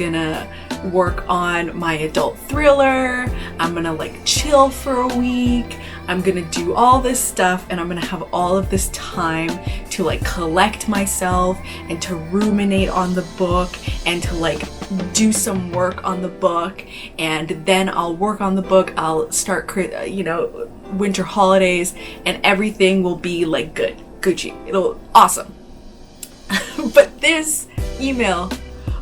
gonna work on my adult thriller. I'm gonna like chill for a week. I'm gonna do all this stuff, and I'm gonna have all of this time to like collect myself and to ruminate on the book and to like do some work on the book, and then I'll work on the book. I'll start, winter holidays, and everything will be like good, Gucci. It'll awesome. But this email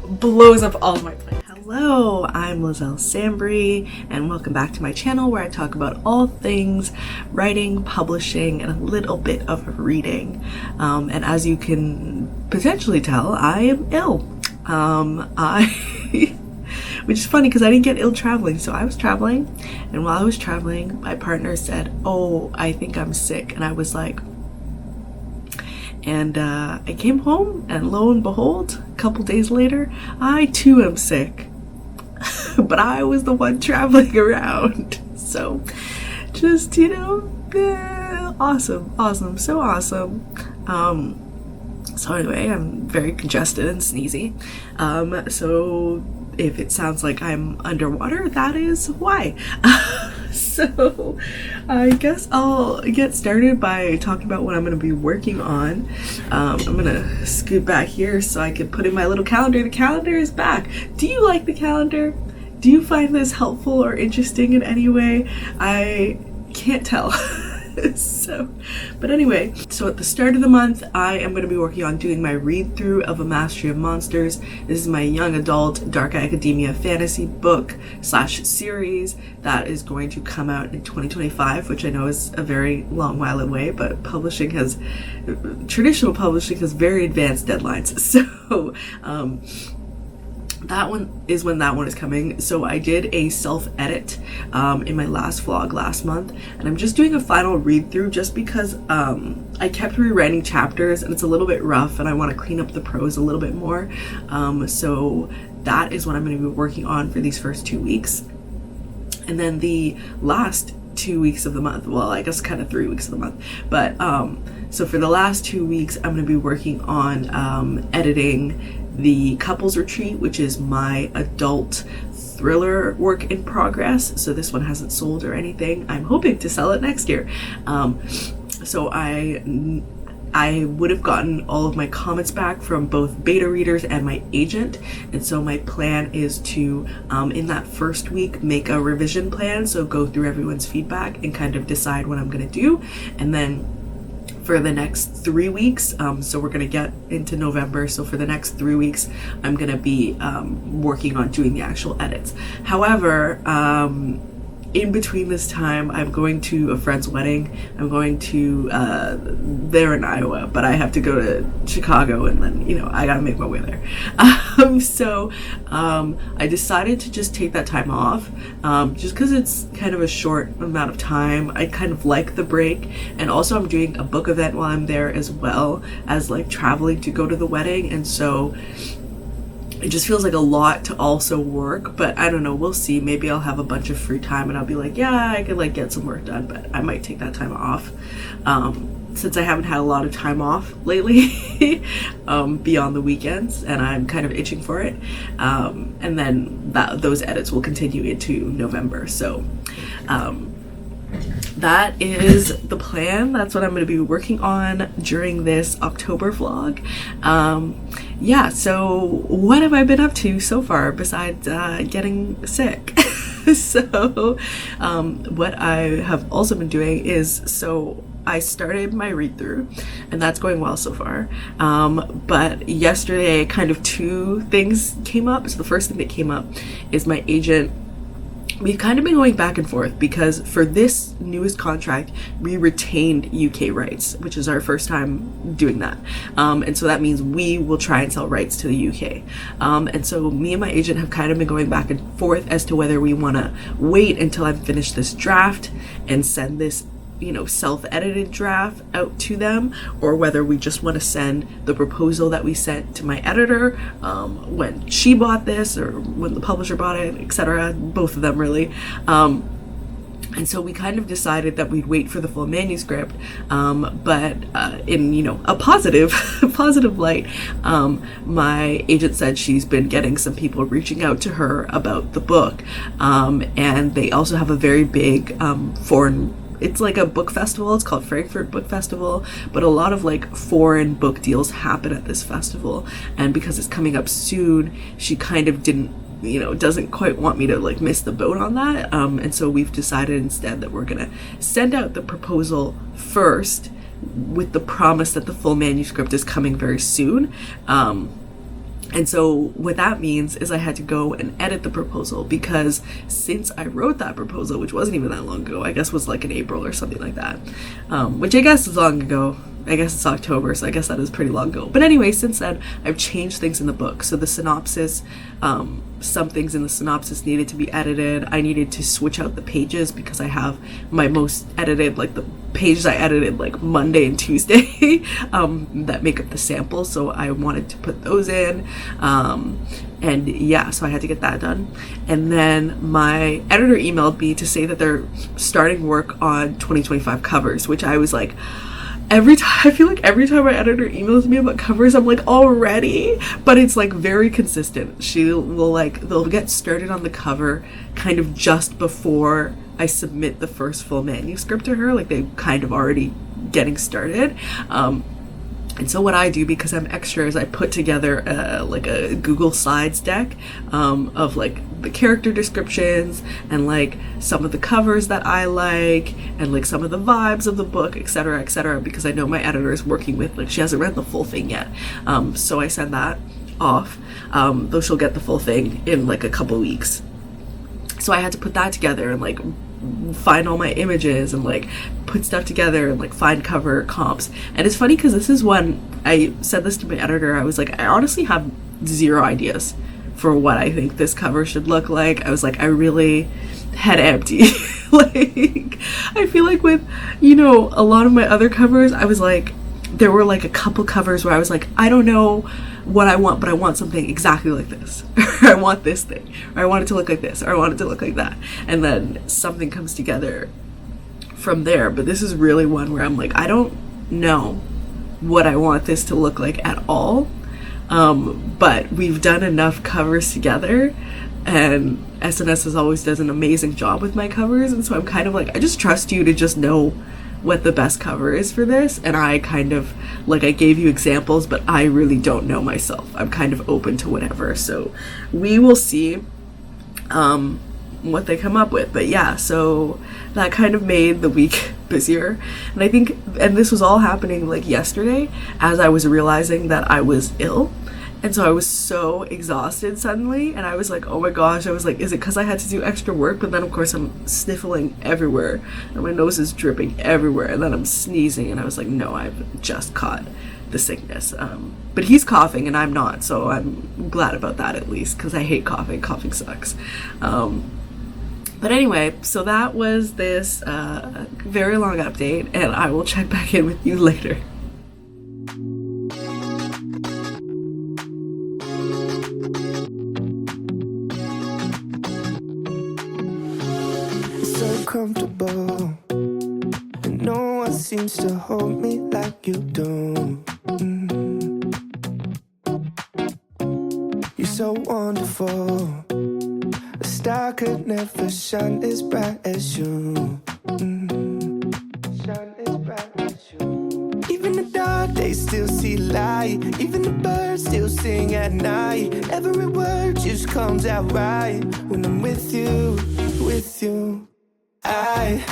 blows up all of my plans. Hello, I'm Lizelle Sambry, and welcome back to my channel where I talk about all things writing, publishing, and a little bit of reading. And as you can potentially tell, I am ill. Which is funny because I didn't get ill traveling. So I was traveling, and while I was traveling, my partner said, "Oh, I think I'm sick," and I was like, and I came home, and lo and behold, a couple days later, I too am sick. But I was the one traveling around. So just, awesome, so awesome. So anyway, I'm very congested and sneezy. So if it sounds like I'm underwater, that is why. So I guess I'll get started by talking about what I'm going to be working on. I'm going to scoot back here so I can put in my little calendar. The calendar is back. Do you like the calendar? Do you find this helpful or interesting in any way? I can't tell. But anyway, so at the start of the month, I am going to be working on doing my read through of A Mastery of Monsters. This is my young adult dark academia fantasy book / series that is going to come out in 2025, which I know is a very long while away, but traditional publishing has very advanced deadlines. So, that one is when that one is coming. So I did a self-edit in my last vlog last month, and I'm just doing a final read through just because I kept rewriting chapters and it's a little bit rough and I want to clean up the prose a little bit more. So that is what I'm going to be working on for these first 2 weeks. And then the last 2 weeks of the month, well, I guess kind of 3 weeks of the month, but so for the last 2 weeks, I'm going to be working on editing the Couples Retreat, which is my adult thriller work in progress. So this one hasn't sold or anything. I'm hoping to sell it next year. So I would have gotten all of my comments back from both beta readers and my agent, and so my plan is to in that first week make a revision plan, so go through everyone's feedback and kind of decide what I'm going to do. And then for the next 3 weeks, so we're going to get into November, so for the next 3 weeks I'm going to be working on doing the actual edits. However, in between this time, I'm going to a friend's wedding. I'm going to, they're in Iowa, but I have to go to Chicago, and then, I gotta make my way there. So I decided to just take that time off, just because it's kind of a short amount of time. I kind of like the break, and also I'm doing a book event while I'm there as well as like traveling to go to the wedding, and so it just feels like a lot to also work, but I don't know, we'll see. Maybe I'll have a bunch of free time and I'll be like, yeah, I could like get some work done, but I might take that time off. Since I haven't had a lot of time off lately, beyond the weekends, and I'm kind of itching for it. And then those edits will continue into November. So, that is the plan. That's what I'm going to be working on during this October vlog. Yeah, so what have I been up to so far besides getting sick? So what I have also been doing is, so I started my read through, and that's going well so far. But yesterday kind of two things came up. So the first thing that came up is my agent. We've kind of been going back and forth because for this newest contract, we retained UK rights, which is our first time doing that. And so that means we will try and sell rights to the UK. And so me and my agent have kind of been going back and forth as to whether we want to wait until I've finished this draft and send this self-edited draft out to them, or whether we just want to send the proposal that we sent to my editor when she bought this or when the publisher bought it, etc. Both of them really. And so we kind of decided that we'd wait for the full manuscript, but in, you know, a positive positive light, my agent said she's been getting some people reaching out to her about the book, and they also have a very big foreign, it's like a book festival. It's called Frankfurt Book Festival, but a lot of like foreign book deals happen at this festival. And because it's coming up soon, she kind of doesn't quite want me to like miss the boat on that. And so we've decided instead that we're gonna send out the proposal first with the promise that the full manuscript is coming very soon. And so what that means is I had to go and edit the proposal, because since I wrote that proposal, which wasn't even that long ago, I guess was like in April or something like that, which I guess is long ago. I guess it's October, so I guess that is pretty long ago. But anyway, since then, I've changed things in the book. So the synopsis, some things in the synopsis needed to be edited. I needed to switch out the pages because I have my most edited, like the pages I edited like Monday and Tuesday that make up the sample. So I wanted to put those in. And yeah, so I had to get that done. And then my editor emailed me to say that they're starting work on 2025 covers, which I was like, I feel like every time my editor emails me about covers, I'm like, already? But it's like very consistent. They'll get started on the cover kind of just before I submit the first full manuscript to her. Like they kind of already getting started. And so what I do, because I'm extra, is I put together like a Google Slides deck of like the character descriptions and like some of the covers that I like and like some of the vibes of the book, etc., because I know my editor is working with, like, she hasn't read the full thing yet. So I send that off, though she'll get the full thing in like a couple weeks. So I had to put that together and like find all my images and like put stuff together and like find cover comps. And it's funny because this is when I said this to my editor. I was like, I honestly have zero ideas for what I think this cover should look like. I was like, I really head empty. Like, I feel like with, you know, a lot of my other covers, I was like, there were like a couple covers where I was like, I don't know what I want, but I want something exactly like this, or I want this thing, or I want it to look like this, or I want it to look like that, and then something comes together from there. But this is really one where I'm like, I don't know what I want this to look like at all, but we've done enough covers together, and SNS has always does an amazing job with my covers, and so I'm kind of like, I just trust you to just know what the best cover is for this. And I kind of, like, I gave you examples, but I really don't know myself. I'm kind of open to whatever, so we will see what they come up with. But yeah, so that kind of made the week busier, and I think, and this was all happening like yesterday as I was realizing that I was ill. And so I was so exhausted suddenly, and I was like, oh my gosh, I was like, is it because I had to do extra work? But then of course I'm sniffling everywhere and my nose is dripping everywhere, and then I'm sneezing, and I was like, no, I've just caught the sickness. But he's coughing and I'm not, so I'm glad about that at least, because I hate coughing. Coughing sucks. But anyway, so that was this very long update, and I will check back in with you later. Comfortable, and no one seems to hold me like you do. You're so wonderful, a star could never shine as bright as you. Shine as bright as you. Even the dark days still see light, even the birds still sing at night. Every word just comes out right when I'm with you, with you. I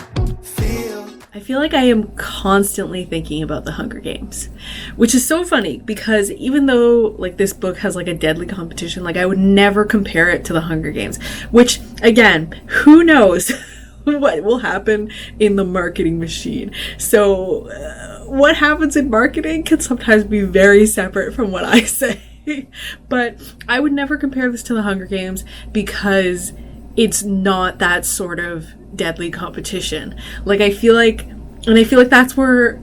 feel like I am constantly thinking about the Hunger Games, which is so funny because even though like this book has like a deadly competition, like I would never compare it to the Hunger Games, which again, who knows what will happen in the marketing machine. So what happens in marketing can sometimes be very separate from what I say. But I would never compare this to the Hunger Games because it's not that sort of deadly competition. Like I feel like that's where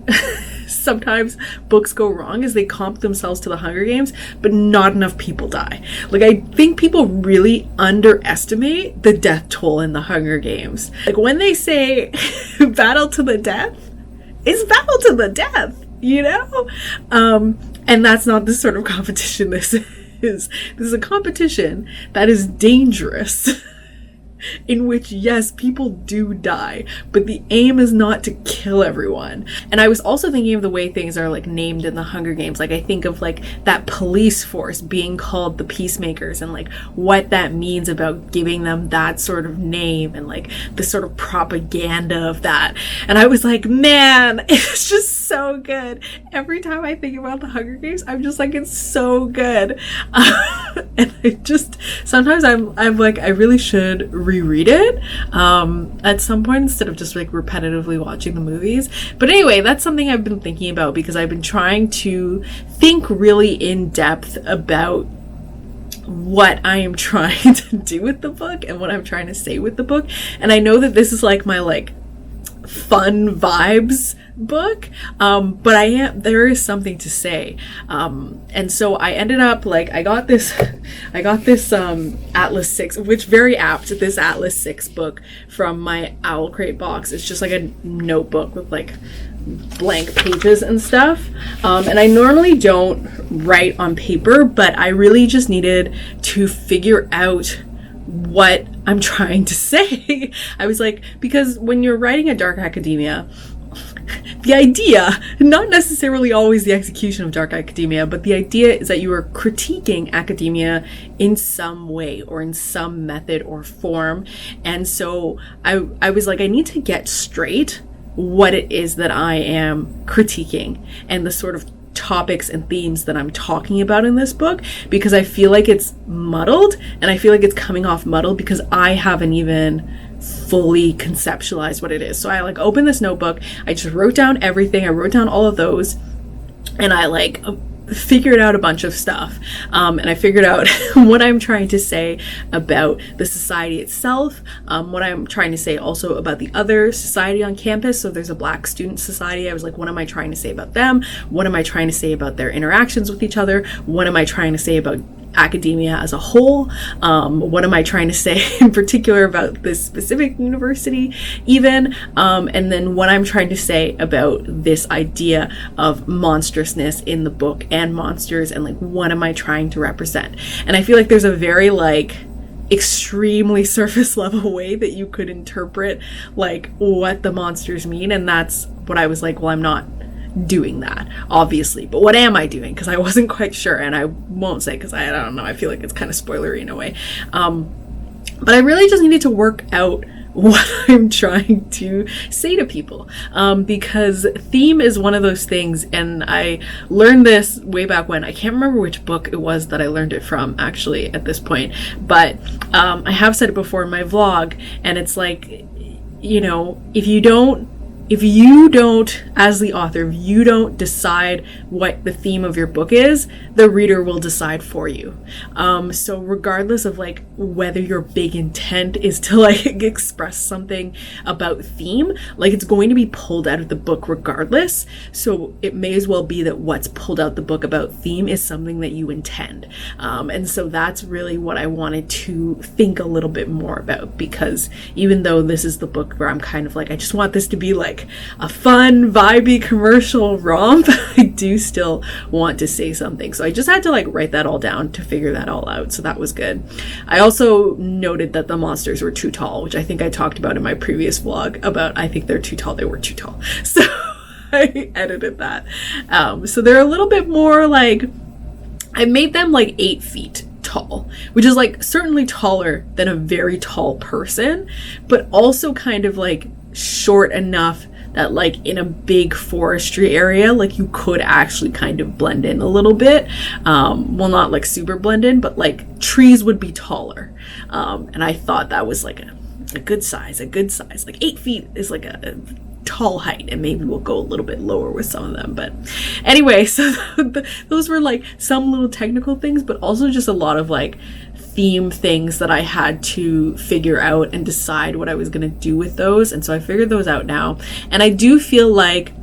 sometimes books go wrong is they comp themselves to the Hunger Games, but not enough people die. Like, I think people really underestimate the death toll in the Hunger Games. Like, when they say battle to the death, it's battle to the death, you know? And that's not the sort of competition this is. This is a competition that is dangerous. In which, yes, people do die, but the aim is not to kill everyone. And I was also thinking of the way things are like named in the Hunger Games. Like, I think of like that police force being called the Peacemakers, and like what that means about giving them that sort of name, and like the sort of propaganda of that. And I was like, man, it's just so good. Every time I think about the Hunger Games, I'm just like, it's so good. And I just, sometimes I'm like, I really should reread it at some point instead of just like repetitively watching the movies. But anyway, that's something I've been thinking about, because I've been trying to think really in depth about what I am trying to do with the book and what I'm trying to say with the book. And I know that this is like my like fun vibes book, but there is something to say, and so I ended up like, I got this Atlas 6, which very apt, this Atlas 6 book from my Owl Crate box. It's just like a notebook with like blank pages and stuff, and I normally don't write on paper, but I really just needed to figure out what I'm trying to say. I was like, because when you're writing a dark academia, the idea, not necessarily always the execution of dark academia, but the idea is that you are critiquing academia in some way or in some method or form. And so I was like, I need to get straight what it is that I am critiquing and the sort of topics and themes that I'm talking about in this book, because I feel like it's muddled, and I feel like it's coming off muddled because I haven't even fully conceptualized what it is. So I like opened this notebook, I just wrote down everything, I wrote down all of those, and I like figured out a bunch of stuff, and I figured out what I'm trying to say about the society itself, what I'm trying to say also about the other society on campus. So there's a Black student society. I was like, what am I trying to say about them? What am I trying to say about their interactions with each other? What am I trying to say about academia as a whole? What am I trying to say in particular about this specific university even? And then what I'm trying to say about this idea of monstrousness in the book and monsters, and like, what am I trying to represent? And I feel like there's a very like extremely surface level way that you could interpret like what the monsters mean, and that's what I was like, well, I'm not doing that, obviously, but what am I doing? Because I wasn't quite sure, and I won't say because I don't know, I feel like it's kind of spoilery in a way, but I really just needed to work out what I'm trying to say to people, because theme is one of those things, and I learned this way back when. I can't remember which book it was that I learned it from actually at this point, but I have said it before in my vlog, and it's like, you know, if you don't, as the author, if you don't decide what the theme of your book is, the reader will decide for you. So regardless of like whether your big intent is to like express something about theme, like it's going to be pulled out of the book regardless. So it may as well be that what's pulled out the book about theme is something that you intend. And so that's really what I wanted to think a little bit more about, because even though this is the book where I'm kind of like, I just want this to be like a fun, vibey commercial romp, I do still want to say something. So I just had to like write that all down to figure that all out. So that was good. I also noted that the monsters were too tall, which I think I talked about in my previous vlog about, I think they're too tall. They were too tall. So I edited that. So they're a little bit more like, I made them like 8 feet tall, which is like certainly taller than a very tall person, but also kind of like short enough that like in a big forestry area, like you could actually kind of blend in a little bit. Well, not like super blend in, but like trees would be taller. And I thought that was like a good size, like 8 feet is like a tall height, and maybe we'll go a little bit lower with some of them. But anyway, so those were like some little technical things, but also just a lot of like theme things that I had to figure out and decide what I was going to do with those. And so I figured those out now, and I do feel like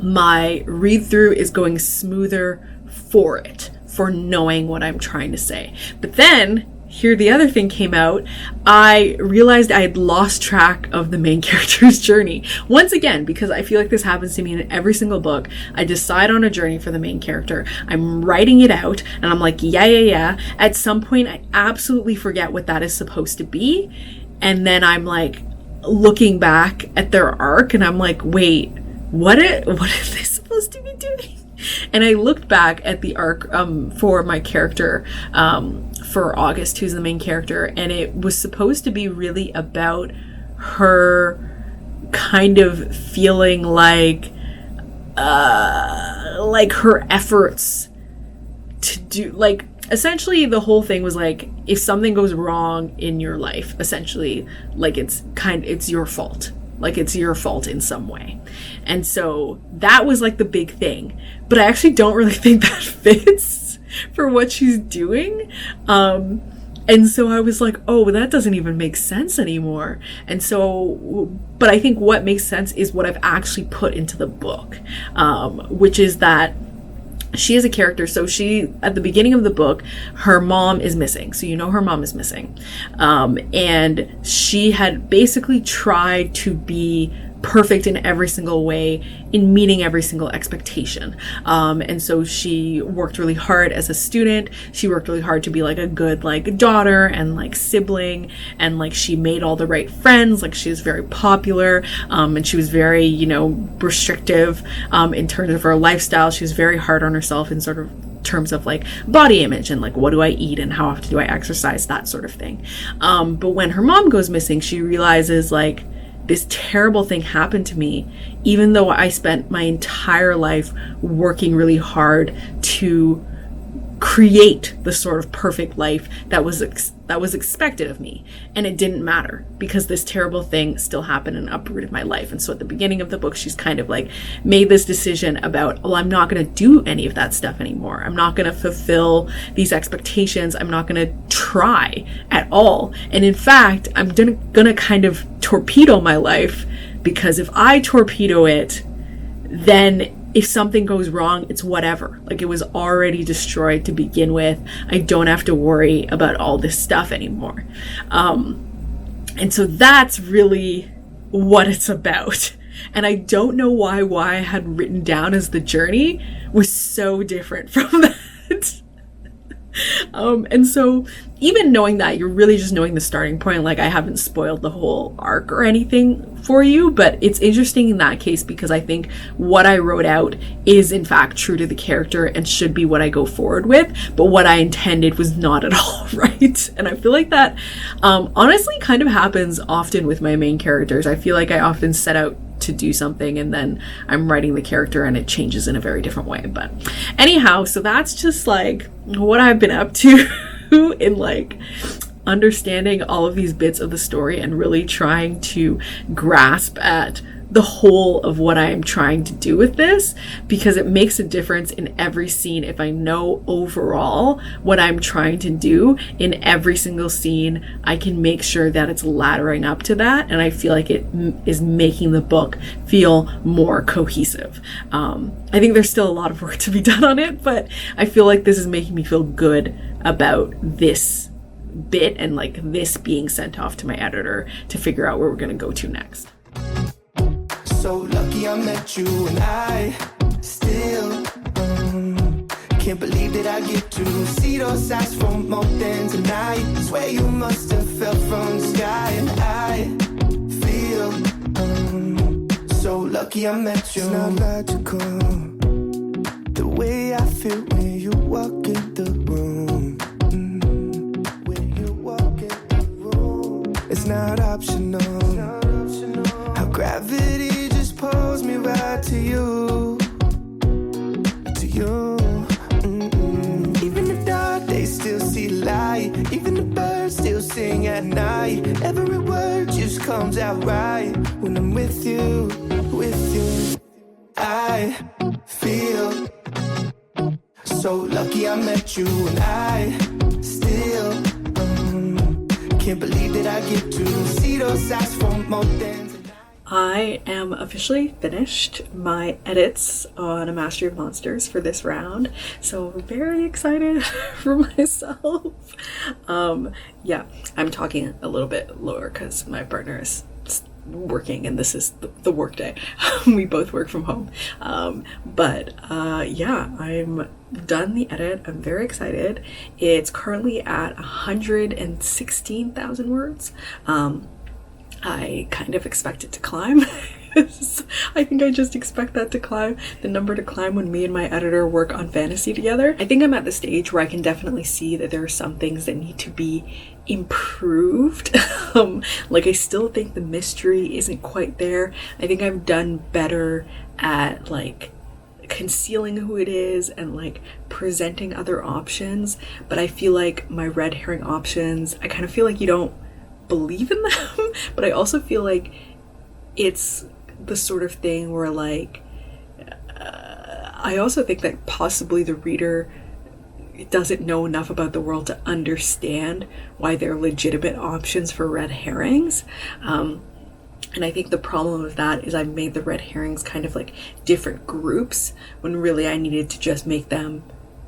my read through is going smoother for it, for knowing what I'm trying to say. But then here the other thing came out. I realized I had lost track of the main character's journey. Once again, because I feel like this happens to me in every single book. I decide on a journey for the main character. I'm writing it out and I'm like, yeah. At some point, I absolutely forget what that is supposed to be. And then I'm like looking back at their arc and I'm like, wait, what are they supposed to be doing? And I looked back at the arc for my character, for August, who's the main character, and it was supposed to be really about her kind of feeling like her efforts to do, like, essentially the whole thing was like, if something goes wrong in your life, essentially, like, it's your fault. Like, it's your fault in some way. And so that was like the big thing. But I actually don't really think that fits for what she's doing. And so I was like, oh, that doesn't even make sense anymore. And so, but I think what makes sense is what I've actually put into the book, which is that she is a character. So she, at the beginning of the book, her mom is missing. So you know her mom is missing. And she had basically tried to be perfect in every single way, in meeting every single expectation. And so she worked really hard as a student. She worked really hard to be like a good like daughter and like sibling, and like she made all the right friends. Like she was very popular, and she was very, you know, restrictive in terms of her lifestyle. She was very hard on herself in sort of terms of like body image and like what do I eat and how often do I exercise, that sort of thing. But when her mom goes missing, she realizes like, this terrible thing happened to me, even though I spent my entire life working really hard to create the sort of perfect life that was expected of me. And it didn't matter because this terrible thing still happened and uprooted my life. And so at the beginning of the book, she's kind of like made this decision about, well, I'm not going to do any of that stuff anymore. I'm not going to fulfill these expectations. I'm not going to try at all. And in fact, I'm going to kind of torpedo my life, because if I torpedo it, then if something goes wrong, it's whatever. Like, it was already destroyed to begin with. I don't have to worry about all this stuff anymore. And so that's really what it's about. And I don't know why I had written down as the journey was so different from that. And so even knowing that, you're really just knowing the starting point. Like, I haven't spoiled the whole arc or anything for you, but it's interesting in that case because I think what I wrote out is in fact true to the character and should be what I go forward with, but what I intended was not at all right. And I feel like that honestly kind of happens often with my main characters. I feel like I often set out to do something and then I'm writing the character and it changes in a very different way. But anyhow, so that's just like what I've been up to in like understanding all of these bits of the story and really trying to grasp at the whole of what I am trying to do with this, because it makes a difference in every scene. If I know overall what I'm trying to do in every single scene, I can make sure that it's laddering up to that, and I feel like it is making the book feel more cohesive. I think there's still a lot of work to be done on it, but I feel like this is making me feel good about this bit and like this being sent off to my editor to figure out where we're going to go to next. So lucky I met you, and I still can't believe that I get to see those eyes for more than tonight. Swear you must have fell from the sky, and I feel so lucky I met you. It's not logical the way I feel when you walk in the room. When you walk in the room, it's not optional. How gravity just pulls me right to you, to you. Even the dark days still see light. Even the birds still sing at night. Every word just comes out right when I'm with you, with you. I feel so lucky I met you, and I still can't believe that I get to see those eyes for more than. I am officially finished my edits on A Mastery of Monsters for this round, so very excited for myself. Yeah, I'm talking a little bit lower because my partner is working and this is the work day. We both work from home. Yeah, I'm done the edit. I'm very excited. It's currently at 116,000 words. I kind of expect it to climb. I think I just expect that to climb, the number to climb when me and my editor work on fantasy together. I think I'm at the stage where I can definitely see that there are some things that need to be improved. Like I still think the mystery isn't quite there. I think I've done better at like concealing who it is and like presenting other options, but I feel like my red herring options, I kind of feel like you don't believe in them, but I also feel like it's the sort of thing where like I also think that possibly the reader doesn't know enough about the world to understand why they're legitimate options for red herrings. And I think the problem with that is I've made the red herrings kind of like different groups when really I needed to just make them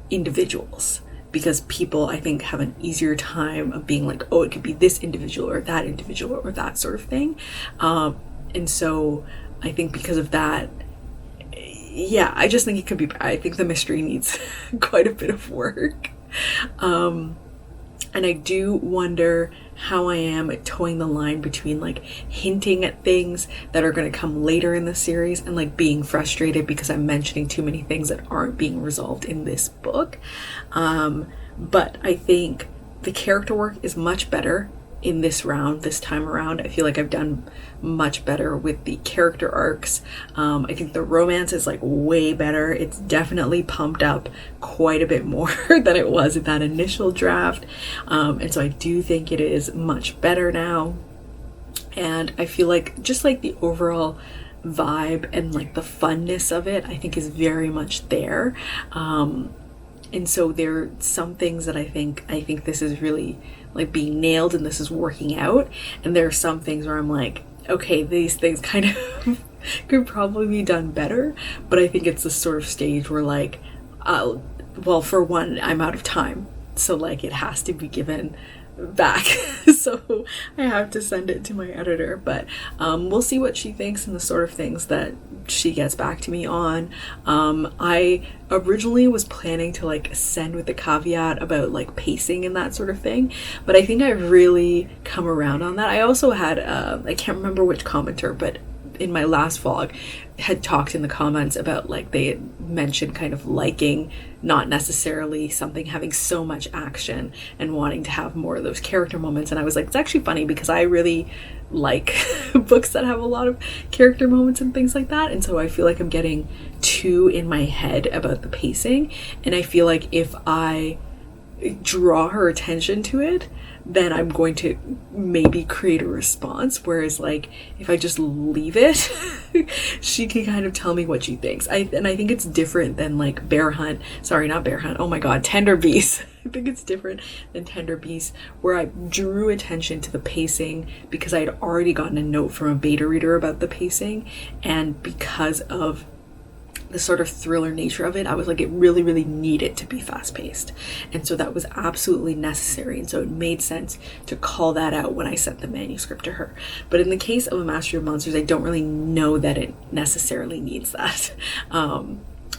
individuals, because people I think have an easier time of being like, oh, it could be this individual or that individual or that sort of thing. And so I think because of that, yeah, I just think it could be, I think the mystery needs quite a bit of work. And I do wonder how I am at towing the line between like hinting at things that are going to come later in the series and like being frustrated because I'm mentioning too many things that aren't being resolved in this book. But I think the character work is much better in this round, this time around. I feel like I've done much better with the character arcs. I think the romance is like way better. It's definitely pumped up quite a bit more than it was in that initial draft. And so I do think it is much better now. And I feel like just like the overall vibe and like the funness of it, I think is very much there. And so there are some things that I think this is really like being nailed and this is working out. And there are some things where I'm like, okay, these things kind of could probably be done better. But I think it's the sort of stage where like, well, for one, I'm out of time. So like it has to be given back. So I have to send it to my editor, but we'll see what she thinks and the sort of things that she gets back to me on. I originally was planning to like send with the caveat about like pacing and that sort of thing, but I think I've really come around on that. I also had I can't remember which commenter, but in my last vlog had talked in the comments about like they had mentioned kind of liking not necessarily something having so much action and wanting to have more of those character moments. And I was like, it's actually funny because I really like books that have a lot of character moments and things like that. And so I feel like I'm getting too in my head about the pacing. And I feel like if I draw her attention to it, then I'm going to maybe create a response. Whereas like if I just leave it, she can kind of tell me what she thinks. And I think it's different than like oh my god, Tender Beast. I think it's different than Tender Beast, where I drew attention to the pacing because I had already gotten a note from a beta reader about the pacing, and because of the sort of thriller nature of it, I was like, it really, really needed to be fast-paced. And so that was absolutely necessary. And so it made sense to call that out when I sent the manuscript to her. But in the case of A Mastery of Monsters, I don't really know that it necessarily needs that.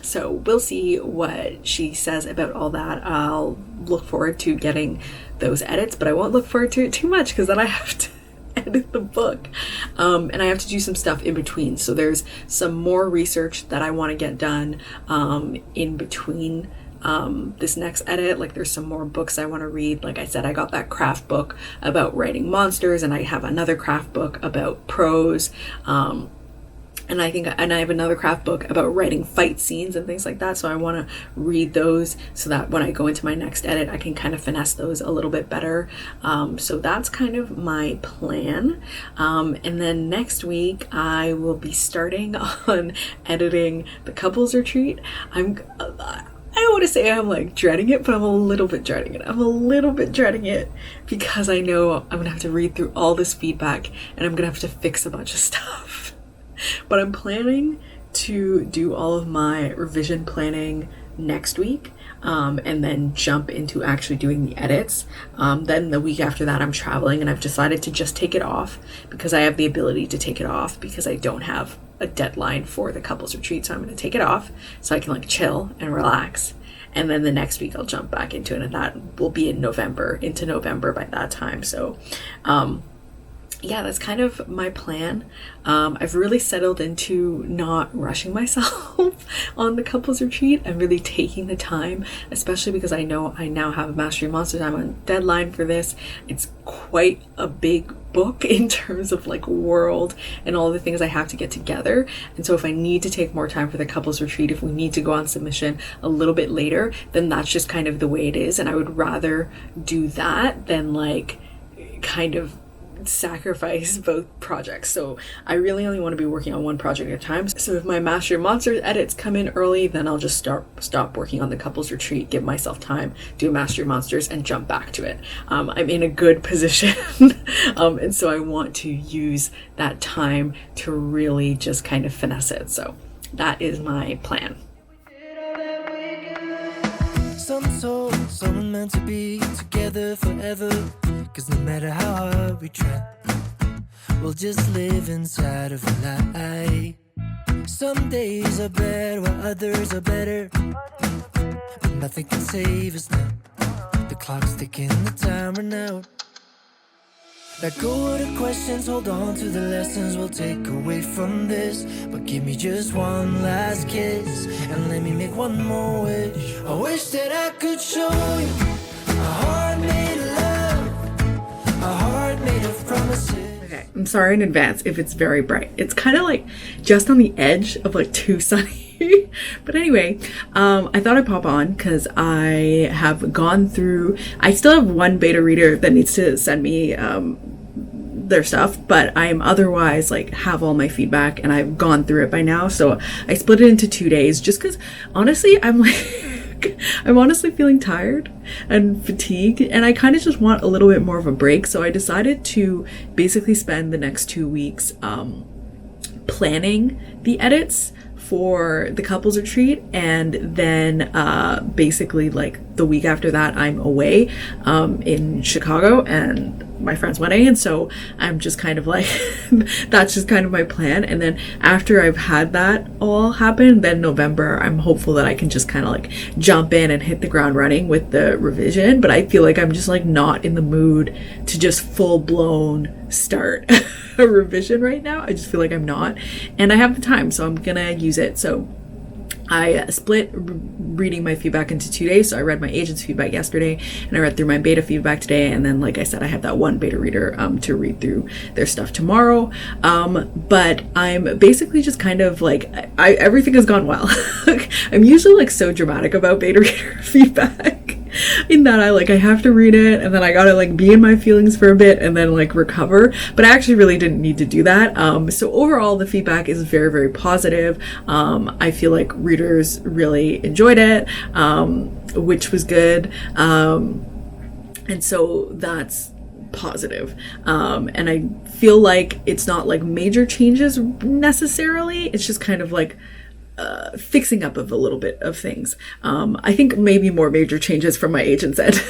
So we'll see what she says about all that. I'll look forward to getting those edits, but I won't look forward to it too much because then I have to edit the book, and I have to do some stuff in between. So there's some more research that I want to get done in between this next edit. Like there's some more books I want to read. Like I said, I got that craft book about writing monsters, and I have another craft book about prose, and I have another craft book about writing fight scenes and things like that. So I want to read those so that when I go into my next edit, I can kind of finesse those a little bit better. So that's kind of my plan. And then next week I will be starting on editing The Couples Retreat. I don't want to say I'm like dreading it, but I'm a little bit dreading it. Because I know I'm going to have to read through all this feedback and I'm going to have to fix a bunch of stuff. But I'm planning to do all of my revision planning next week, and then jump into actually doing the edits. Then the week after that I'm traveling, and I've decided to just take it off because I have the ability to take it off because I don't have a deadline for the couples retreat. So I'm going to take it off so I can like chill and relax. And then the next week I'll jump back into it, and that will be in November, into November by that time. So yeah, that's kind of my plan. I've really settled into not rushing myself on the couples retreat. I'm really taking the time, especially because I know I now have a Mastery Monsters. I'm on deadline for this. It's quite a big book in terms of like world and all the things I have to get together. And so if I need to take more time for the couples retreat, if we need to go on submission a little bit later, then that's just kind of the way it is. And I would rather do that than like kind of sacrifice both projects. So I really only want to be working on one project at a time. So if my Master of Monsters edits come in early, then I'll just stop working on the couples retreat, give myself time, do Master of Monsters, and jump back to it. I'm in a good position, and so I want to use that time to really just kind of finesse it. So that is my plan. Some soul, some meant to be together forever. Cause no matter how hard we try, we'll just live inside of a lie. Some days are bad while others are better, but nothing can save us now. The clock's ticking, the time run out. Let go of the questions, hold on to the lessons we'll take away from this. But give me just one last kiss, and let me make one more wish. I wish that I could show you a heart made of love, a heart made of promises. Okay, I'm sorry in advance if it's very bright. It's kind of like just on the edge of like too sunny. But anyway, I thought I'd pop on because I have gone through, I still have one beta reader that needs to send me their stuff, but I'm otherwise like have all my feedback and I've gone through it by now. So I split it into 2 days just because honestly, I'm like, I'm honestly feeling tired and fatigued, and I kind of just want a little bit more of a break. So I decided to basically spend the next 2 weeks planning the edits for the couples retreat, and then basically like the week after that I'm away in Chicago and my friend's wedding, and so I'm just kind of like that's just kind of my plan. And then after I've had that all happen, then November I'm hopeful that I can just kind of like jump in and hit the ground running with the revision. But I feel like I'm just like not in the mood to just full-blown start a revision right now. I just feel like I'm not, and I have the time, so I'm gonna use it. So I split reading my feedback into 2 days. So I read my agent's feedback yesterday, and I read through my beta feedback today. And then, like I said, I have that one beta reader to read through their stuff tomorrow. But I'm basically just kind of like, everything has gone well. I'm usually like so dramatic about beta reader feedback in that I have to read it, and then I gotta like be in my feelings for a bit and then like recover. But I actually really didn't need to do that. So overall the feedback is very, very positive. I feel like readers really enjoyed it, which was good. And so that's positive. And I feel like it's not like major changes necessarily. It's just kind of like fixing up of a little bit of things. I think maybe more major changes from my agent's end,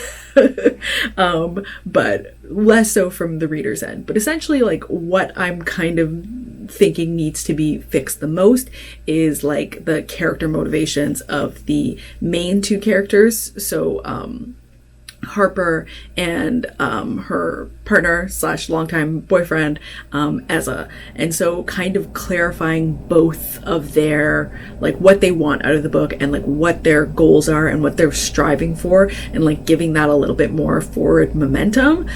but less so from the reader's end. But essentially, like what I'm kind of thinking needs to be fixed the most is like the character motivations of the main two characters. So Harper and her partner / longtime boyfriend, Ezza. And so kind of clarifying both of their, like what they want out of the book and like what their goals are and what they're striving for, and like giving that a little bit more forward momentum.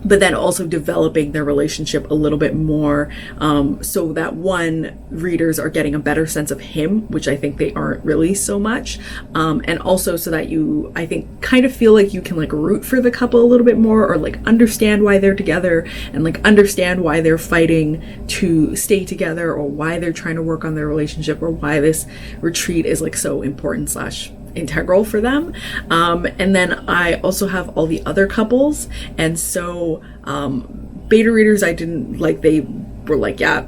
But then also developing their relationship a little bit more, so that one, readers are getting a better sense of him, which I think they aren't really so much, and also so that you, I think, kind of feel like you can like root for the couple a little bit more, or like understand why they're together and like understand why they're fighting to stay together, or why they're trying to work on their relationship, or why this retreat is like so important / integral for them. And then I also have all the other couples, and so beta readers I didn't like, they were like, yeah,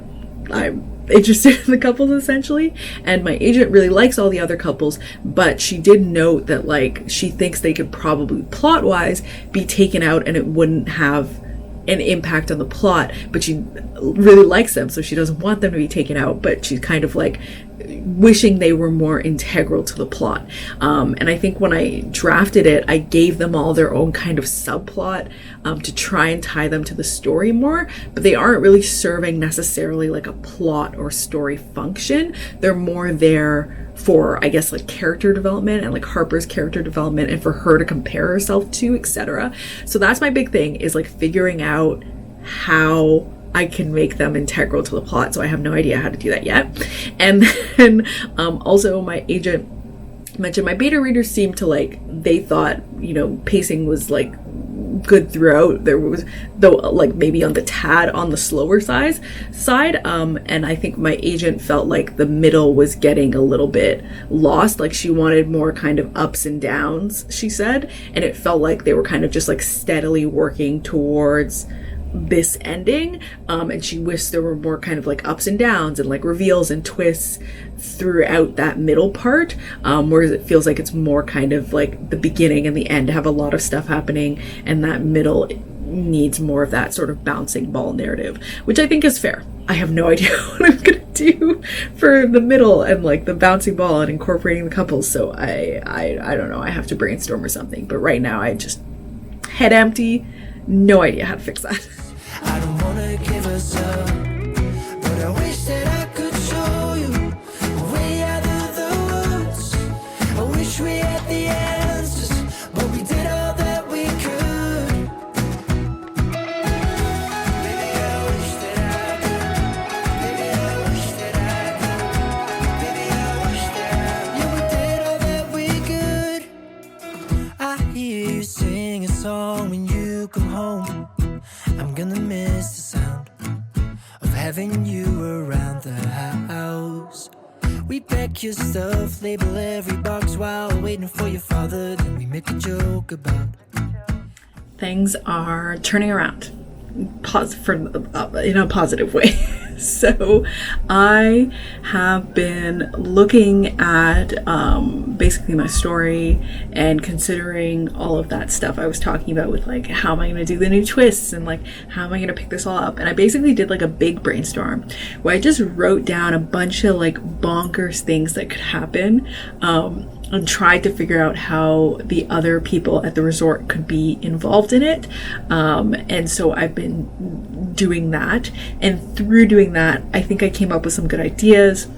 I'm interested in the couples essentially, and my agent really likes all the other couples, but she did note that like she thinks they could probably plot wise be taken out and it wouldn't have an impact on the plot, but she really likes them, so she doesn't want them to be taken out, but she's kind of like wishing they were more integral to the plot. And I think when I drafted it, I gave them all their own kind of subplot to try and tie them to the story more, but they aren't really serving necessarily like a plot or story function. They're more there for, I guess, like character development and like Harper's character development and for her to compare herself to, etc. So that's my big thing, is like figuring out how I can make them integral to the plot. So I have no idea how to do that yet. And then also my agent mentioned my beta readers seemed to like, they thought, you know, pacing was like good throughout. There was, though, like maybe on the tad on the slower side. And I think my agent felt like the middle was getting a little bit lost. Like she wanted more kind of ups and downs, she said. And it felt like they were kind of just like steadily working towards this ending, and she wished there were more kind of like ups and downs and like reveals and twists throughout that middle part, whereas it feels like it's more kind of like the beginning and the end have a lot of stuff happening, and that middle needs more of that sort of bouncing ball narrative, which I think is fair. I have no idea what I'm gonna do for the middle and like the bouncing ball and incorporating the couples, so I don't know, I have to brainstorm or something, but right now I just head empty, no idea how to fix that. I don't wanna give us up, but I wish that I could show you a way out of the woods. I wish we had the answers, but we did all that we could. Baby, I wish that I could. Baby, I wish that I could. Baby, I wish that I could. Yeah, we did all that we could. I hear you sing a song when you come home. I'm gonna miss the sound of having you around the house. We pack your stuff, label every box while waiting for your father. Then we make a joke about Things are turning around in a positive way. So I have been looking at basically my story and considering all of that stuff I was talking about with like, how am I going to do the new twists and like, how am I going to pick this all up? And I basically did like a big brainstorm where I just wrote down a bunch of like bonkers things that could happen, and tried to figure out how the other people at the resort could be involved in it. And so I've been doing that. And through doing that, I think I came up with some good ideas.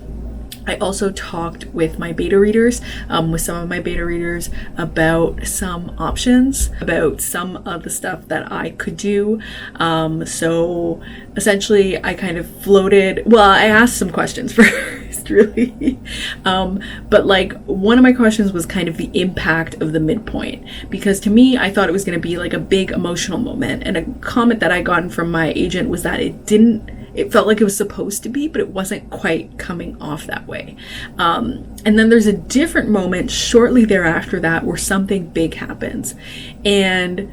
I also talked with my beta readers, with some of my beta readers about some options, about some of the stuff that I could do. So essentially I kind of I asked some questions first, really. But like one of my questions was kind of the impact of the midpoint, because to me, I thought it was going to be like a big emotional moment. And a comment that I gotten from my agent was that it felt like it was supposed to be, but it wasn't quite coming off that way. And then there's a different moment shortly thereafter that where something big happens. And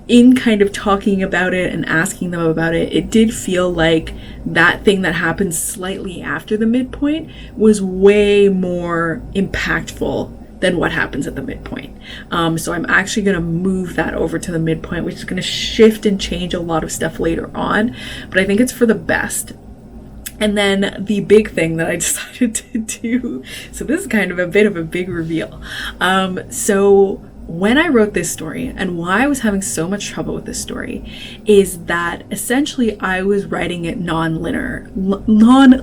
in kind of talking about it and asking them about it, it did feel like that thing that happened slightly after the midpoint was way more impactful than what happens at the midpoint. So I'm actually going to move that over to the midpoint, which is going to shift and change a lot of stuff later on, but I think it's for the best. And then the big thing that I decided to do, so this is kind of a bit of a big reveal. So when I wrote this story, and why I was having so much trouble with this story, is that essentially I was writing it non-linear, why am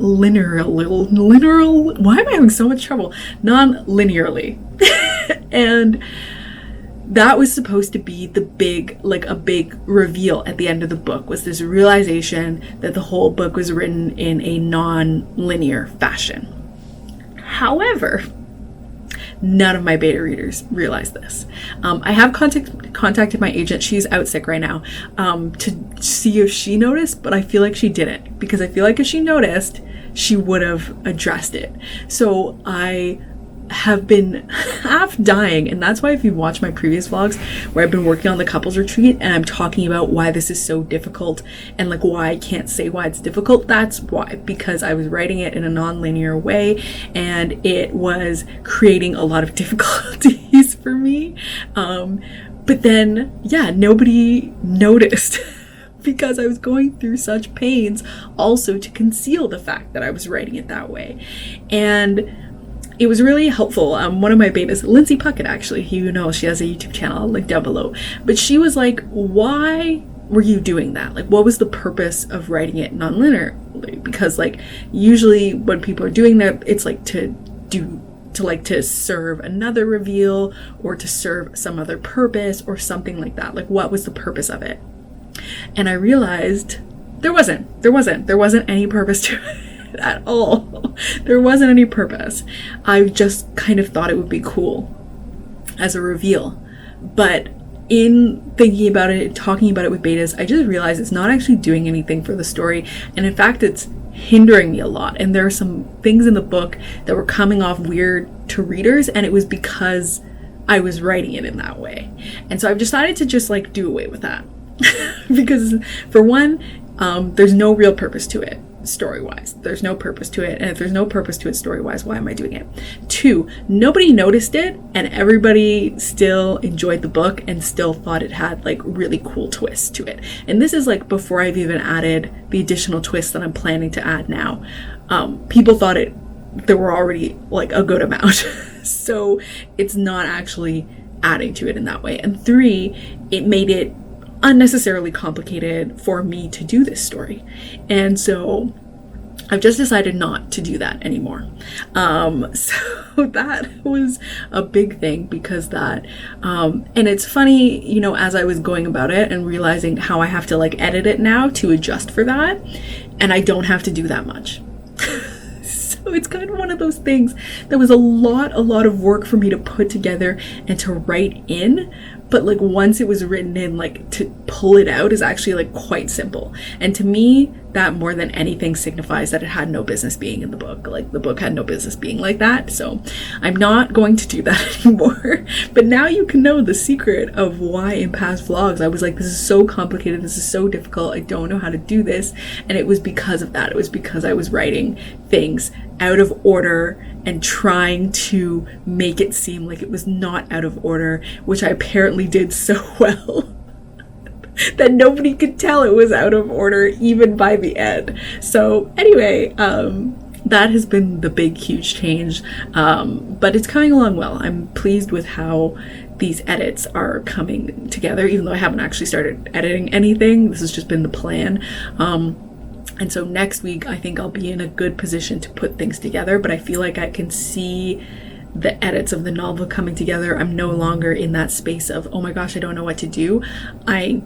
I having so much trouble? Non-linearly. And that was supposed to be a big reveal at the end of the book, was this realization that the whole book was written in a non-linear fashion. However, none of my beta readers realized this. I have contacted my agent. She's out sick right now, to see if she noticed, but I feel like she didn't, because I feel like if she noticed, she would have addressed it. So I have been half dying, and that's why if you watch my previous vlogs where I've been working on the couples retreat and I'm talking about why this is so difficult and like why I can't say why it's difficult, that's why, because I was writing it in a non-linear way and it was creating a lot of difficulties for me, but then yeah, nobody noticed because I was going through such pains also to conceal the fact that I was writing it that way. And it was really helpful. One of my betas, Lindsay Puckett, actually, you know, she has a YouTube channel, I'll link down below, but she was like, why were you doing that? Like, what was the purpose of writing it non-linearly? Because like usually when people are doing that, it's like to serve another reveal or to serve some other purpose or something like that. Like, what was the purpose of it? And I realized there wasn't any purpose to it at all. There wasn't any purpose. I just kind of thought it would be cool as a reveal. But in thinking about it, talking about it with betas, I just realized it's not actually doing anything for the story. And in fact, it's hindering me a lot. And there are some things in the book that were coming off weird to readers, and it was because I was writing it in that way. And so I've decided to just like do away with that. Because for one, there's no real purpose to it story-wise. There's no purpose to it, and if there's no purpose to it story-wise, why am I doing it? Two, nobody noticed it, and everybody still enjoyed the book and still thought it had like really cool twists to it. And this is like before I've even added the additional twists that I'm planning to add now. People thought there were already like a good amount. So it's not actually adding to it in that way. And three, it made it unnecessarily complicated for me to do this story. And so I've just decided not to do that anymore. So that was a big thing because that, and it's funny, you know, as I was going about it and realizing how I have to like edit it now to adjust for that. And I don't have to do that much. So it's kind of one of those things that was a lot of work for me to put together and to write in. But like once it was written in, like to pull it out is actually like quite simple. And to me, that more than anything signifies that it had no business being in the book. Like the book had no business being like that. So I'm not going to do that anymore. But now you can know the secret of why in past vlogs I was like, this is so complicated. This is so difficult. I don't know how to do this. And it was because of that. It was because I was writing things out of order and trying to make it seem like it was not out of order, which I apparently did so well that nobody could tell it was out of order even by the end. So anyway, that has been the big huge change, but it's coming along well. I'm pleased with how these edits are coming together, even though I haven't actually started editing anything. This has just been the plan. And so next week, I think I'll be in a good position to put things together, but I feel like I can see the edits of the novel coming together. I'm no longer in that space of, oh my gosh, I don't know what to do. I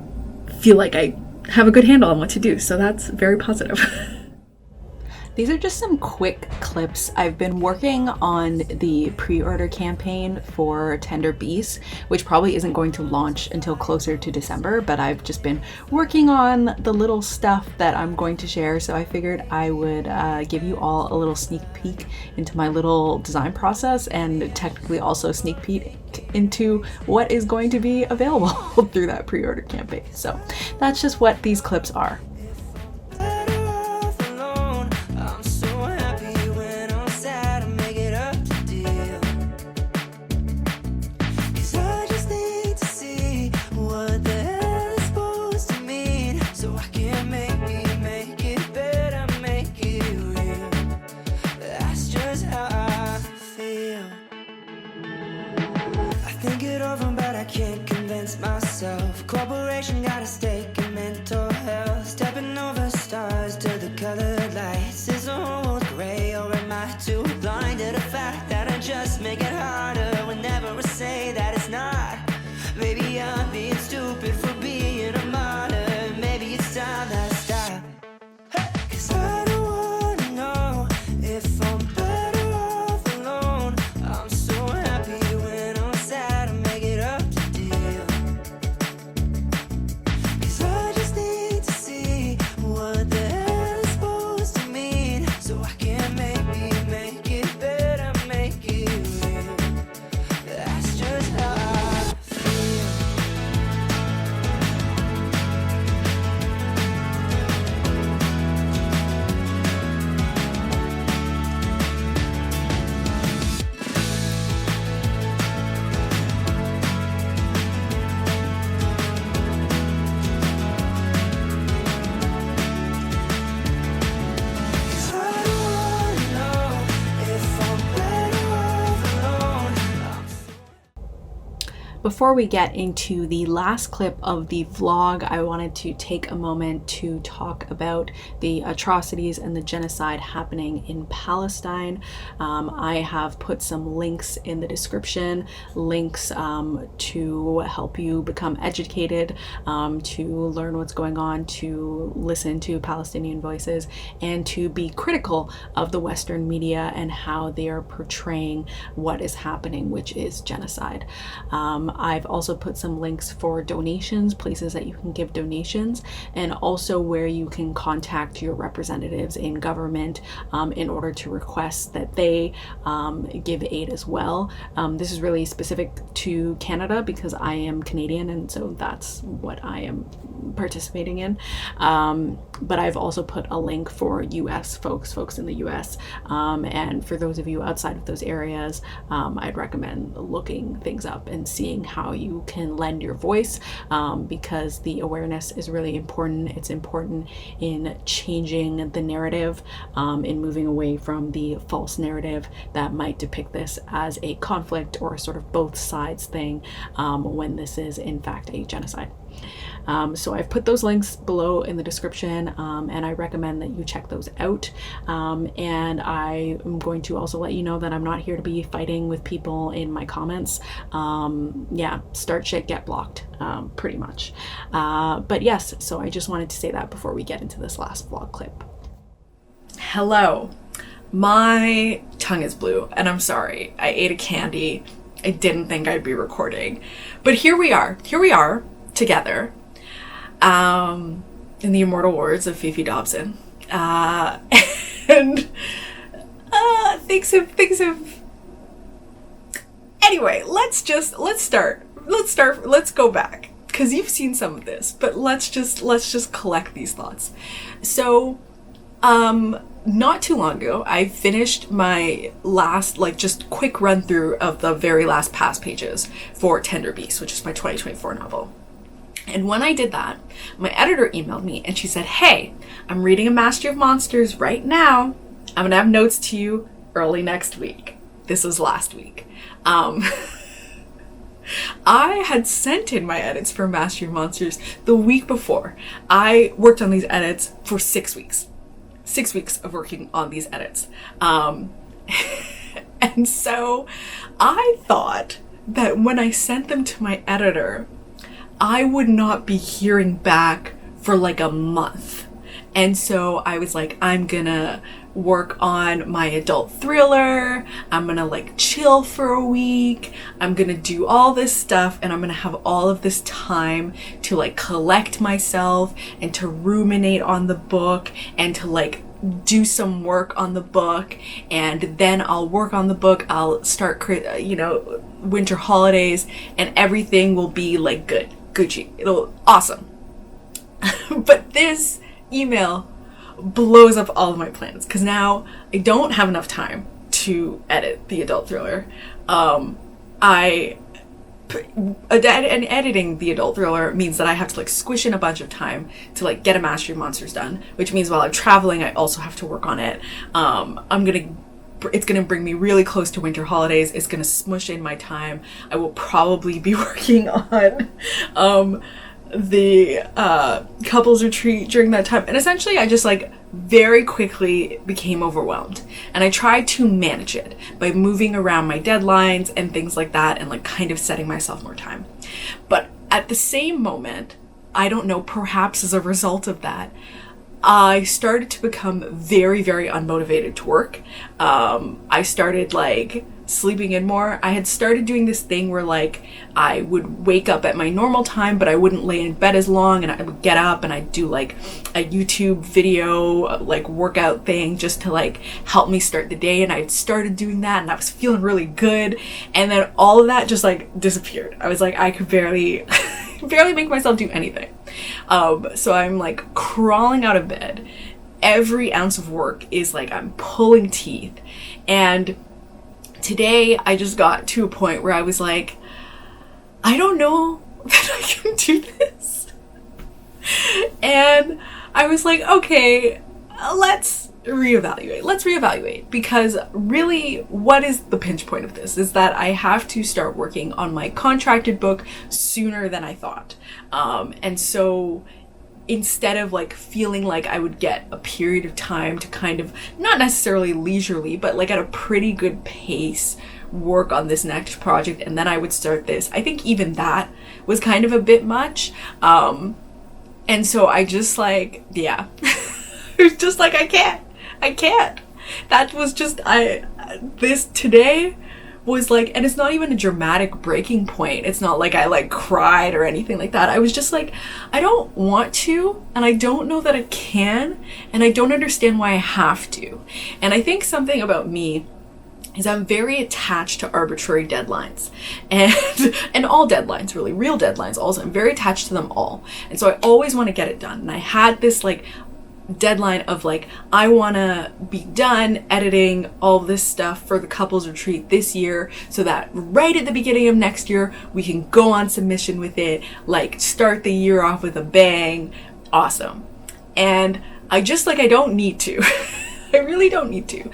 feel like I have a good handle on what to do. So that's very positive. These are just some quick clips. I've been working on the pre-order campaign for Tender Beasts, which probably isn't going to launch until closer to December, but I've just been working on the little stuff that I'm going to share. So I figured I would give you all a little sneak peek into my little design process and technically also sneak peek into what is going to be available through that pre-order campaign. So that's just what these clips are. Myself, corporation got a stake in mental health. Before we get into the last clip of the vlog, I wanted to take a moment to talk about the atrocities and the genocide happening in Palestine. I have put some links in the description, links to help you become educated, to learn what's going on, to listen to Palestinian voices, and to be critical of the Western media and how they are portraying what is happening, which is genocide. I've also put some links for donations, places that you can give donations, and also where you can contact your representatives in government in order to request that they give aid as well. This is really specific to Canada because I am Canadian, and so that's what I am participating in. But I've also put a link for US folks in the US, and for those of you outside of those areas, I'd recommend looking things up and seeing how you can lend your voice, because the awareness is really important. It's important in changing the narrative, in moving away from the false narrative that might depict this as a conflict or a sort of both sides thing, when this is in fact a genocide. So I've put those links below in the description, and I recommend that you check those out. And I am going to also let you know that I'm not here to be fighting with people in my comments. Yeah, start shit, get blocked, pretty much. But yes, so I just wanted to say that before we get into this last vlog clip. Hello. My tongue is blue, and I'm sorry. I ate a candy. I didn't think I'd be recording. But here we are together, in the immortal words of Fifi Dobson, and things have anyway, let's go back, because you've seen some of this, but let's just collect these thoughts. So not too long ago, I finished my last, just quick run through of the very last past pages for Tender Beast, which is my 2024 novel. And when I did that, my editor emailed me and she said, "Hey, I'm reading A Mastery of Monsters right now. I'm gonna have notes to you early next week." This was last week. I had sent in my edits for Mastery of Monsters the week before. I worked on these edits for 6 weeks. 6 weeks of working on these edits. And so I thought that when I sent them to my editor, I would not be hearing back for a month. And so I was like, I'm gonna work on my adult thriller. I'm gonna chill for a week. I'm gonna do all this stuff, and I'm gonna have all of this time to collect myself and to ruminate on the book and to do some work on the book, and then I'll work on the book. I'll start winter holidays, and everything will be good. Gucci. It'll awesome. But this email blows up all of my plans, because now I don't have enough time to edit the adult thriller. Editing the adult thriller means that I have to squish in a bunch of time to get a Mastery of Monsters done, which means while I'm traveling, I also have to work on it. It's gonna bring me really close to winter holidays. It's gonna smush in my time. I will probably be working on the couples retreat during that time, and essentially I just very quickly became overwhelmed, and I tried to manage it by moving around my deadlines and things like that, and kind of setting myself more time. But at the same moment, I don't know, perhaps as a result of that, I started to become very, very unmotivated to work. I started sleeping in more. I had started doing this thing where I would wake up at my normal time, but I wouldn't lay in bed as long, and I would get up and I'd do a YouTube video workout thing just to help me start the day. And I had started doing that, and I was feeling really good, and then all of that just disappeared. I was I could barely make myself do anything. So I'm crawling out of bed. Every ounce of work is I'm pulling teeth. And today I just got to a point where I was I don't know that I can do this. And I was okay, let's reevaluate. Let's reevaluate, because really, what is the pinch point of this is that I have to start working on my contracted book sooner than I thought. And so instead of like feeling like I would get a period of time to kind of, not necessarily leisurely, but like at a pretty good pace, work on this next project, and then I would start this, I think even that was kind of a bit much. And so I just like, yeah, it's just like, I can't. That was just, this today was like, and it's not even a dramatic breaking point. It's not like I like cried or anything like that. I was just like, I don't want to, and I don't know that I can, and I don't understand why I have to. And I think something about me is I'm very attached to arbitrary deadlines, and all deadlines, really, real deadlines also. I'm very attached to them all. And so I always want to get it done. And I had this like deadline of like, I want to be done editing all this stuff for the couples retreat this year, so that right at the beginning of next year we can go on submission with it, like start the year off with a bang. Awesome. And I just like, I don't need to. I really don't need to.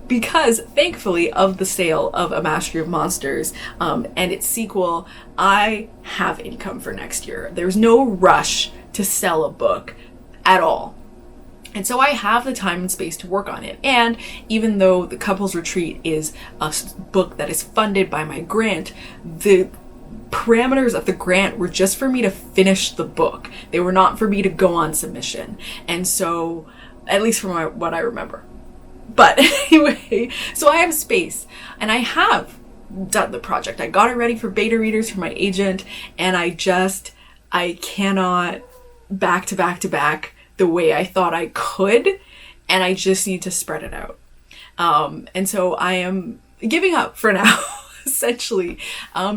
Because thankfully of the sale of A Mastery of Monsters and its sequel, I have income for next year. There's no rush to sell a book at all. And so I have the time and space to work on it. And even though the Couples Retreat is a book that is funded by my grant, the parameters of the grant were just for me to finish the book. They were not for me to go on submission. And so, at least from what I remember. But anyway, so I have space, and I have done the project. I got it ready for beta readers for my agent, and I cannot back to back the way I thought I could, and I just need to spread it out. And so I am giving up for now, essentially.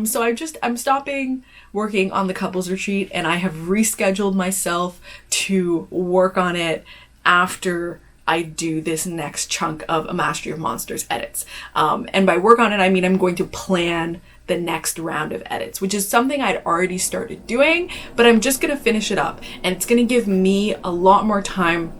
So I'm stopping working on the Couples Retreat, and I have rescheduled myself to work on it after I do this next chunk of A Mastery of Monsters edits. And by work on it, I mean I'm going to plan the next round of edits, which is something I'd already started doing, but I'm just gonna finish it up. And it's gonna give me a lot more time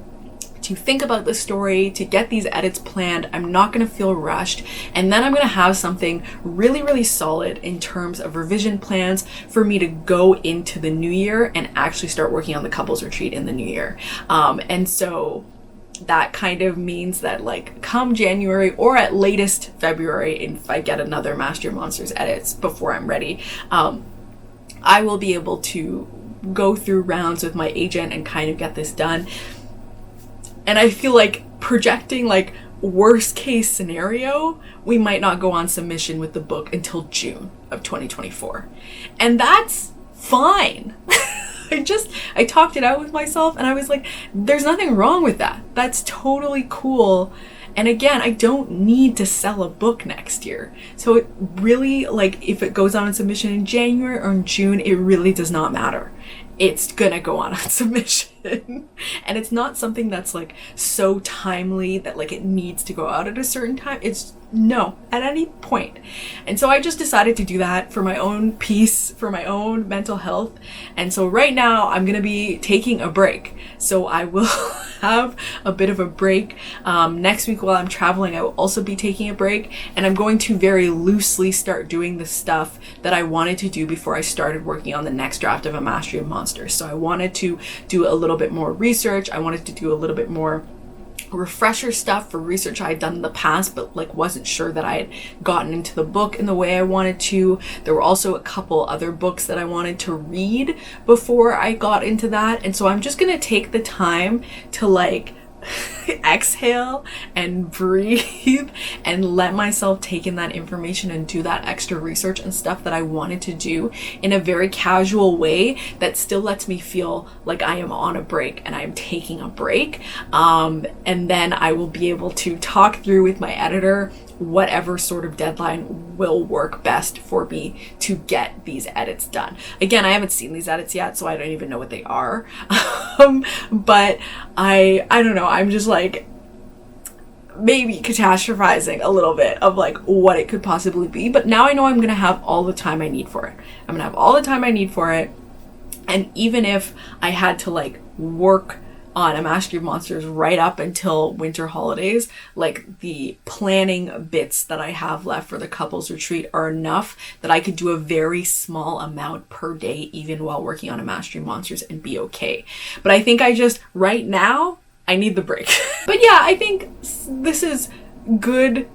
to think about the story, to get these edits planned. I'm not gonna feel rushed. And then I'm gonna have something really, really solid in terms of revision plans for me to go into the new year and actually start working on the Couples Retreat in the new year. And so that kind of means that like come January or at latest February, if I get another Mastery of Monsters edits before I'm ready, I will be able to go through rounds with my agent and kind of get this done. And I feel like projecting like worst case scenario, we might not go on submission with the book until June of 2024. And that's fine. I talked it out with myself, and I was like, there's nothing wrong with that. That's totally cool. And again, I don't need to sell a book next year. So it really, like, if it goes on submission in January or in June, it really does not matter. It's gonna go on submission. And it's not something that's like so timely that like it needs to go out at a certain time. It's no, at any point. And so I just decided to do that for my own peace, for my own mental health. And so right now I'm gonna be taking a break. So I will have a bit of a break. Next week while I'm traveling, I will also be taking a break, and I'm going to very loosely start doing the stuff that I wanted to do before I started working on the next draft of A Mastery of Monsters. So I wanted to do a little bit more research. I wanted to do a little bit more refresher stuff for research I had done in the past, but like wasn't sure that I had gotten into the book in the way I wanted to. There were also a couple other books that I wanted to read before I got into that. And so I'm just gonna take the time to like exhale and breathe and let myself take in that information and do that extra research and stuff that I wanted to do in a very casual way that still lets me feel like I am on a break and I'm taking a break. And then I will be able to talk through with my editor whatever sort of deadline will work best for me to get these edits done. Again, I haven't seen these edits yet, so I don't even know what they are. But I don't know, I'm just like maybe catastrophizing a little bit of like what it could possibly be. But now I know I'm gonna have all the time I need for it. I'm gonna have all the time I need for it. And even if I had to like work on A Mastery of Monsters right up until winter holidays. Like, the planning bits that I have left for the couples retreat are enough that I could do a very small amount per day even while working on A Mastery of Monsters and be okay. But I think I just, right now, I need the break. But yeah, I think this is good.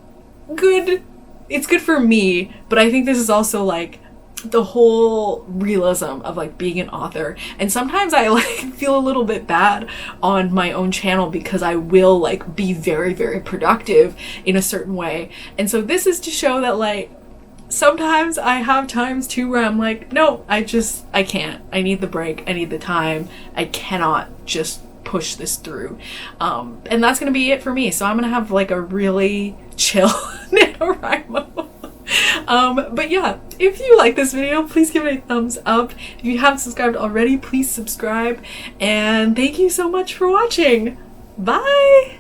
It's good for me, but I think this is also like the whole realism of like being an author. And sometimes I like feel a little bit bad on my own channel because I will like be very, very productive in a certain way. And so this is to show that like sometimes I have times too where I'm like, no, I can't. I need the break. I need the time. I cannot just push this through. And that's gonna be it for me. So I'm gonna have like a really chill NaNoWriMo. But yeah, if you like this video, please give it a thumbs up. If you haven't subscribed already, please subscribe. And thank you so much for watching. Bye!